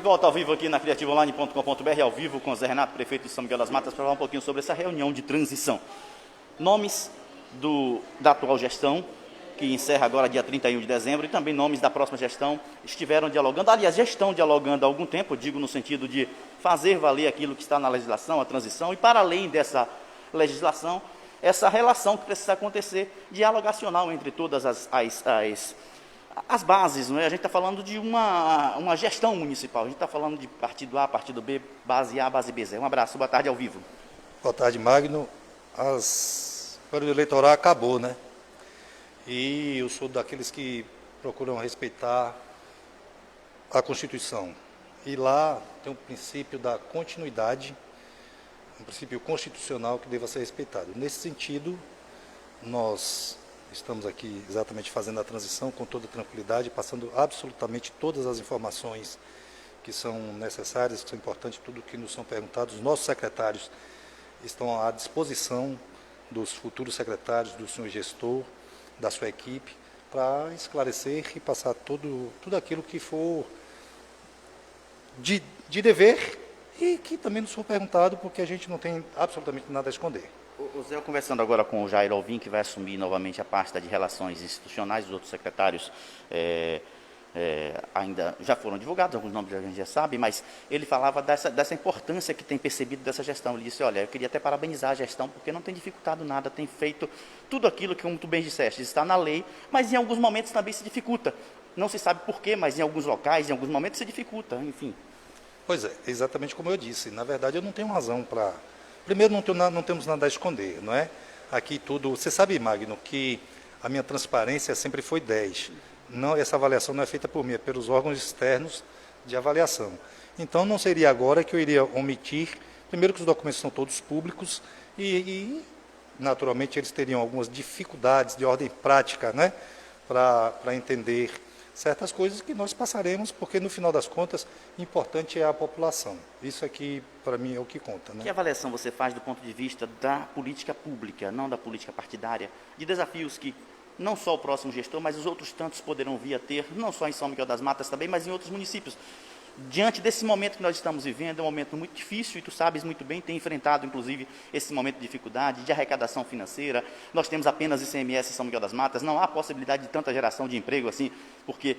De volta ao vivo aqui na criativaonline.com.br, ao vivo com o Zé Renato, prefeito de São Miguel das Matas, para falar um pouquinho sobre essa reunião de transição. Nomes da atual gestão, que encerra agora dia 31 de dezembro, e também nomes da próxima gestão estiveram dialogando, aliás, já estão dialogando há algum tempo, digo no sentido de fazer valer aquilo que está na legislação, a transição, e para além dessa legislação, essa relação que precisa acontecer, dialogacional entre todas as bases, não é? A gente está falando de uma gestão municipal, a gente está falando de partido A, partido B, base A, base B. Um abraço, boa tarde ao vivo. Boa tarde, Magno. O período eleitoral acabou, né? E eu sou daqueles que procuram respeitar a Constituição. E lá tem um princípio da continuidade, um princípio constitucional que deva ser respeitado. Nesse sentido, nós estamos aqui exatamente fazendo a transição com toda tranquilidade, passando absolutamente todas as informações que são necessárias, que são importantes, tudo que nos são perguntados. Os nossos secretários estão à disposição dos futuros secretários, do senhor gestor, da sua equipe, para esclarecer e passar tudo aquilo que for de dever e que também nos for perguntado, porque a gente não tem absolutamente nada a esconder. O Zé, conversando agora com o Jair Alvim, que vai assumir novamente a pasta de relações institucionais, os outros secretários ainda já foram divulgados, alguns nomes a gente já sabe, mas ele falava dessa importância que tem percebido dessa gestão. Ele disse, olha, eu queria até parabenizar a gestão, porque não tem dificultado nada, tem feito tudo aquilo que, como tu bem disseste, está na lei, mas em alguns momentos também se dificulta. Não se sabe por quê, mas em alguns locais, em alguns momentos se dificulta, enfim. Pois é, exatamente como eu disse. Na verdade, eu não tenho razão para... Primeiro, não temos nada a esconder, não é? Aqui tudo... Você sabe, Magno, que a minha transparência sempre foi 10. Não, essa avaliação não é feita por mim, é pelos órgãos externos de avaliação. Então, não seria agora que eu iria omitir, primeiro que os documentos são todos públicos e naturalmente, eles teriam algumas dificuldades de ordem prática, né, para entender certas coisas que nós passaremos, porque, no final das contas, o importante é a população. Isso aqui, para mim, é o que conta, né? Que avaliação você faz do ponto de vista da política pública, não da política partidária, de desafios que não só o próximo gestor, mas os outros tantos poderão vir a ter, não só em São Miguel das Matas também, mas em outros municípios? Diante desse momento que nós estamos vivendo, é um momento muito difícil, e tu sabes muito bem, tem enfrentado, inclusive, esse momento de dificuldade, de arrecadação financeira. Nós temos apenas ICMS em São Miguel das Matas, não há possibilidade de tanta geração de emprego assim, porque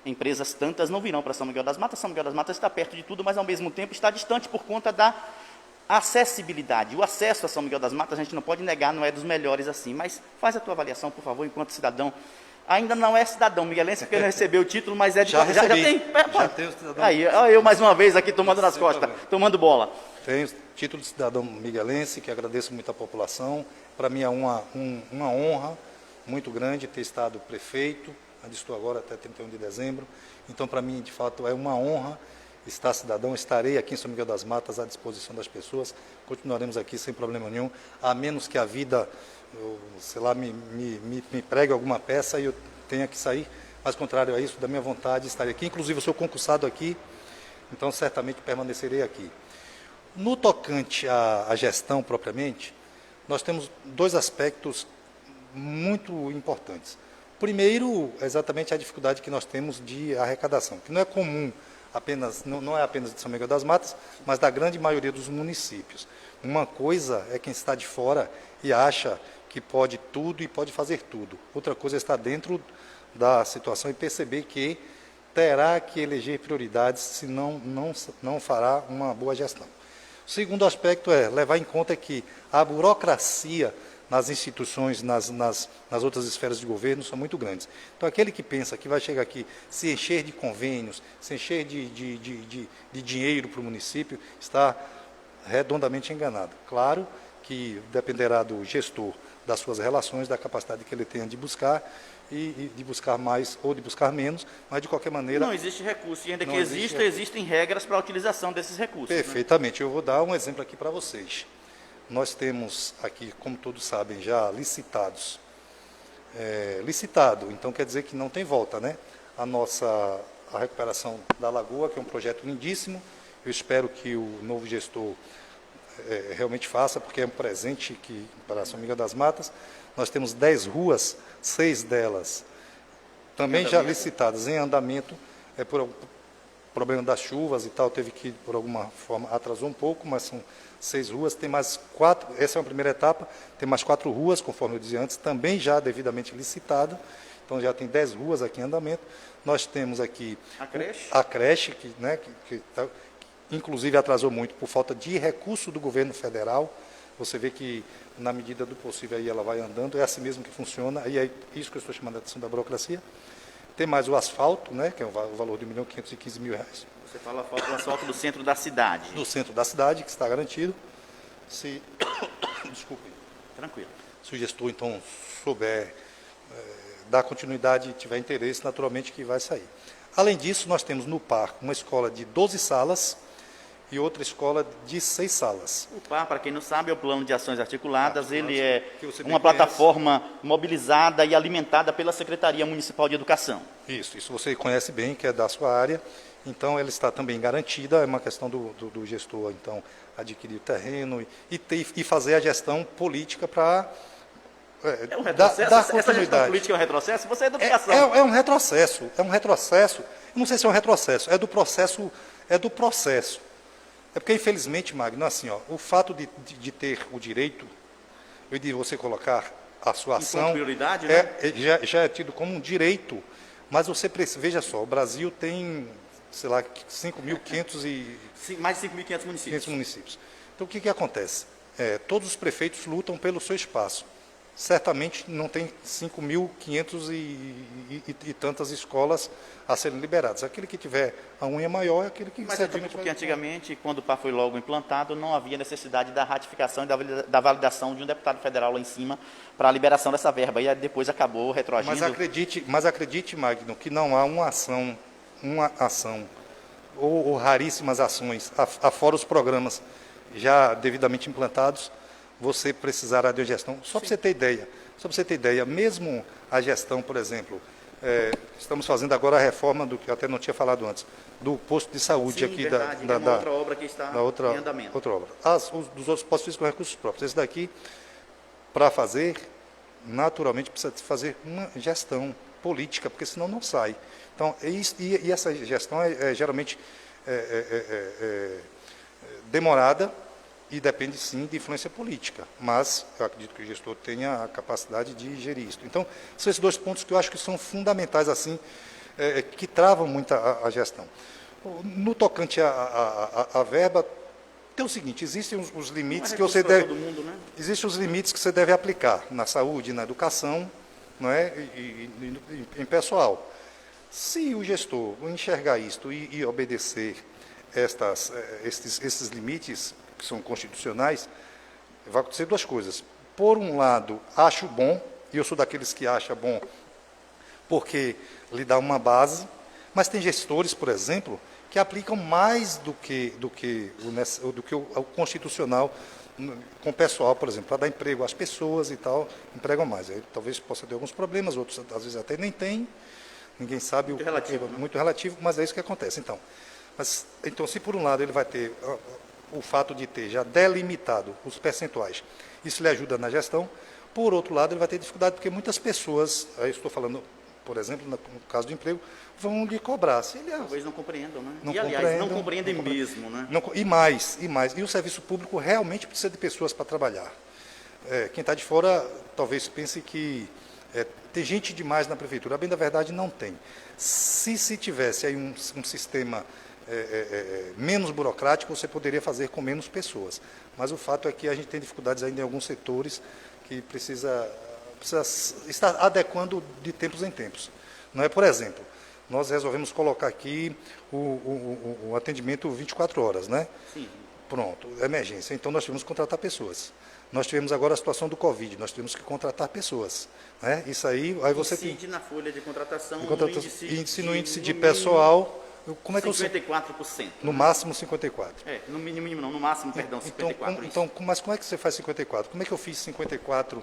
empresas tantas não virão para São Miguel das Matas. São Miguel das Matas está perto de tudo, mas, ao mesmo tempo, está distante por conta da acessibilidade. O acesso a São Miguel das Matas, a gente não pode negar, não é dos melhores assim, mas faz a tua avaliação, por favor, enquanto cidadão. Ainda não é cidadão miguelense, porque não recebeu o título, mas é de... Já tem? Já tenho cidadão. Aí, eu mais uma vez aqui tomando nas costas, tomando bola. Tenho título de cidadão miguelense, que agradeço muito à população. Para mim é uma honra muito grande ter estado prefeito, onde estou agora até 31 de dezembro. Então, para mim, de fato, é uma honra estar cidadão. Estarei aqui em São Miguel das Matas à disposição das pessoas. Continuaremos aqui sem problema nenhum, a menos que a vida... sei lá, me pregue alguma peça e eu tenha que sair, mas contrário a isso, da minha vontade, estarei aqui. Inclusive, eu sou concursado aqui, então certamente permanecerei aqui. No tocante à gestão propriamente, nós temos dois aspectos muito importantes. Primeiro, exatamente a dificuldade que nós temos de arrecadação, que não é comum, não é apenas de São Miguel das Matas, mas da grande maioria dos municípios. Uma coisa é quem está de fora e acha que pode tudo e pode fazer tudo. Outra coisa é estar dentro da situação e perceber que terá que eleger prioridades, senão não fará uma boa gestão. O segundo aspecto é levar em conta que a burocracia nas instituições, nas outras esferas de governo, são muito grandes. Então, aquele que pensa que vai chegar aqui, se encher de convênios, se encher de dinheiro para o município, está redondamente enganado. Claro que dependerá do gestor, das suas relações, da capacidade que ele tenha de buscar, e de buscar mais ou de buscar menos, mas de qualquer maneira... Não existe recurso, e ainda que exista, existem regras para a utilização desses recursos. Perfeitamente. Né? Eu vou dar um exemplo aqui para vocês. Nós temos aqui, como todos sabem, já licitados. Licitado, então quer dizer que não tem volta, né? A recuperação da lagoa, que é um projeto lindíssimo. Eu espero que o novo gestor realmente faça, porque é um presente para São Miguel das Matas. Nós temos 10 ruas, 6 delas também já licitadas, em andamento, problema das chuvas e tal, teve que, por alguma forma, atrasou um pouco, mas são 6 ruas, tem mais 4, essa é uma primeira etapa, tem mais 4 ruas, conforme eu dizia antes, também já devidamente licitada, então já tem 10 ruas aqui em andamento. Nós temos aqui a creche que, né, inclusive atrasou muito por falta de recurso do governo federal. Você vê que, na medida do possível, aí ela vai andando, é assim mesmo que funciona, e é isso que eu estou chamando a atenção da burocracia. Tem mais o asfalto, né, que é o valor de R$1.515.000. Você fala do asfalto do centro da cidade. Do centro da cidade, que está garantido. Desculpe. Tranquilo. Se o gestor, então, souber dar continuidade e tiver interesse, naturalmente que vai sair. Além disso, nós temos no parque uma escola de 12 salas e outra escola de 6 salas. O PAR, para quem não sabe, é o Plano de Ações Articuladas. Ele é uma plataforma mobilizada e alimentada pela Secretaria Municipal de Educação. Isso você conhece bem, que é da sua área. Então, ela está também garantida, é uma questão do gestor, então, adquirir o terreno e fazer a gestão política para um retrocesso? Essa gestão política é um retrocesso? Você é da educação. É um retrocesso. Eu não sei se é um retrocesso, é do processo. É porque, infelizmente, Magno, assim, ó, o fato de ter o direito, e de você colocar a sua ação, prioridade, né? já é tido como um direito, mas você precisa, veja só, o Brasil tem, sei lá, 5.500 mais de 5.500 municípios. Então, o que acontece? Todos os prefeitos lutam pelo seu espaço. Certamente não tem 5.500 e tantas escolas a serem liberadas. Aquele que tiver a unha maior é aquele que... Mas eu digo porque antigamente, quando o PAR foi logo implantado, não havia necessidade da ratificação e da validação de um deputado federal lá em cima para a liberação dessa verba. E depois acabou retroagindo. Mas acredite, Magno, que não há uma ação ou raríssimas ações, afora os programas já devidamente implantados, você precisará de uma gestão. Só para você ter ideia, mesmo a gestão, por exemplo, estamos fazendo agora a reforma do que eu até não tinha falado antes, do posto de saúde. Sim, aqui verdade, da outra obra que está em andamento. Outra obra. Dos outros postos físicos com recursos próprios. Esse daqui, para fazer, naturalmente precisa fazer uma gestão política, porque senão não sai. Então, e essa gestão geralmente demorada, e depende, sim, de influência política, mas eu acredito que o gestor tenha a capacidade de gerir isso. Então, são esses 2 pontos que eu acho que são fundamentais, assim, que travam muito a gestão. No tocante à verba, tem o seguinte, existem os limites que você deve... Existem os limites que você deve aplicar na saúde, na educação, não é? e em pessoal. Se o gestor enxergar isto e obedecer esses limites, que são constitucionais, vai acontecer 2 coisas. Por um lado, acho bom, e eu sou daqueles que acham bom, porque lhe dá uma base, mas tem gestores, por exemplo, que aplicam mais do que o constitucional com o pessoal, por exemplo, para dar emprego às pessoas e tal, empregam mais. Aí, talvez possa ter alguns problemas, outros às vezes até nem tem, ninguém sabe. Muito relativo, né? Muito relativo, mas é isso que acontece. Então, se por um lado ele vai ter o fato de ter já delimitado os percentuais, isso lhe ajuda na gestão. Por outro lado, ele vai ter dificuldade, porque muitas pessoas, aí estou falando, por exemplo, no caso do emprego, vão lhe cobrar. Talvez não compreendam, né? Aliás, não compreendem mesmo, né? E mais. E o serviço público realmente precisa de pessoas para trabalhar. Quem está de fora talvez pense que tem gente demais na prefeitura. A bem da verdade, não tem. Se tivesse aí um sistema menos burocrático, você poderia fazer com menos pessoas. Mas o fato é que a gente tem dificuldades ainda em alguns setores que precisa estar adequando de tempos em tempos. Não é, por exemplo, nós resolvemos colocar aqui o atendimento 24 horas, né? Sim. Pronto, emergência. Então, nós tivemos que contratar pessoas. Nós tivemos agora a situação do Covid, nós tivemos que contratar pessoas. Né? Isso aí você incide na folha de contratação, no índice de pessoal. Como é que 54%. No máximo 54%. No mínimo não, no máximo, perdão, 54%. Mas como é que você faz 54%? Como é que eu fiz 54%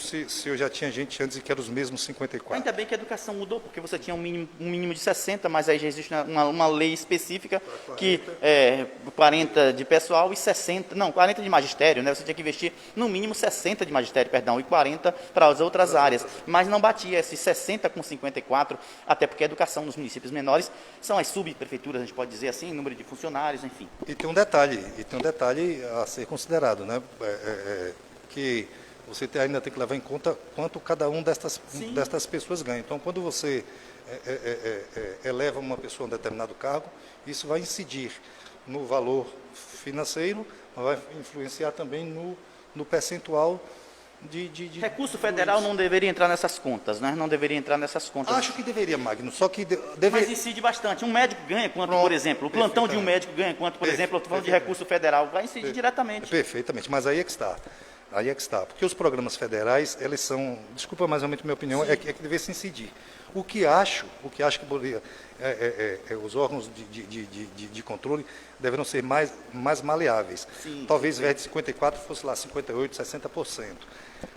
se eu já tinha gente antes e que eram os mesmos 54. Ainda bem que a educação mudou, porque você tinha um mínimo de 60, mas aí já existe uma lei específica que 40 de pessoal e 60, não, 40 de magistério, né? Você tinha que investir no mínimo 60 de magistério, perdão, e 40 para as outras áreas. Mas não batia esse 60 com 54, até porque a educação nos municípios menores são as subprefeituras, a gente pode dizer assim, número de funcionários, enfim. E tem um detalhe a ser considerado, né? Que você ainda tem que levar em conta quanto cada um destas pessoas ganha. Então, quando você eleva uma pessoa a um determinado cargo, isso vai incidir no valor financeiro, mas vai influenciar também no percentual de Recurso federal não deveria entrar nessas contas, né? Não deveria entrar nessas contas. Acho que deveria, Magno, só que Mas incide bastante. Um médico ganha quanto, por exemplo? O plantão de um médico ganha quanto, por exemplo? Eu estou falando de recurso federal. Vai incidir diretamente. Perfeitamente, mas aí é que está. Aí é que está, porque os programas federais, eles são, desculpa mais ou menos a minha opinião, é que deveria se incidir. O que acho que poderia, os órgãos de controle deverão ser mais maleáveis. Sim, talvez, ao invés de 54, fosse lá 58%, 60%.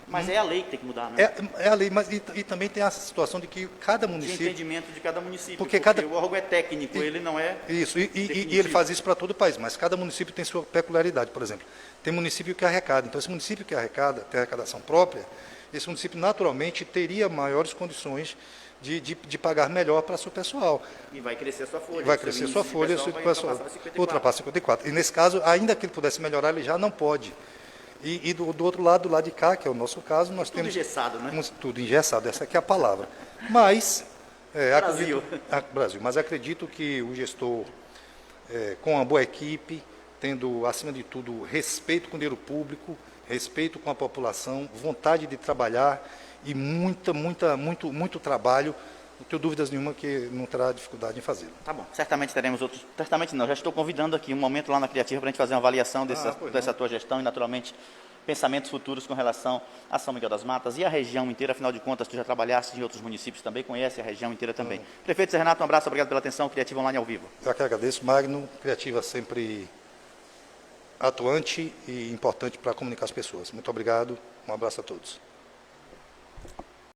Mas é a lei que tem que mudar, né? É a lei, mas e também tem a situação de que cada município... De entendimento de cada município, porque o órgão é técnico, ele não é... Isso, e ele faz isso para todo o país, mas cada município tem sua peculiaridade. Por exemplo, tem município que arrecada, então esse município que arrecada, tem arrecadação própria, esse município naturalmente teria maiores condições de pagar melhor para seu pessoal. E vai crescer a sua folha. Vai crescer a sua folha, o pessoal ultrapassa 54. E nesse caso, ainda que ele pudesse melhorar, ele já não pode. E do outro lado, do lado de cá, que é o nosso caso, nós temos... Tudo engessado, né? Tudo engessado, essa aqui é a palavra. Mas... Brasil. Brasil. Mas acredito que o gestor, com uma boa equipe, tendo, acima de tudo, respeito com o dinheiro público, respeito com a população, vontade de trabalhar e muito trabalho, não tenho dúvidas nenhuma que não terá dificuldade em fazê-lo. Tá bom, certamente teremos outros, certamente não, já estou convidando aqui um momento lá na Criativa para a gente fazer uma avaliação dessa tua gestão e, naturalmente, pensamentos futuros com relação a São Miguel das Matas e a região inteira, afinal de contas, tu já trabalhaste em outros municípios também, conhece a região inteira também. Prefeito Zé Renato, um abraço, obrigado pela atenção, Criativa Online ao vivo. Eu que agradeço, Magno, Criativa sempre atuante e importante para comunicar as pessoas. Muito obrigado, um abraço a todos.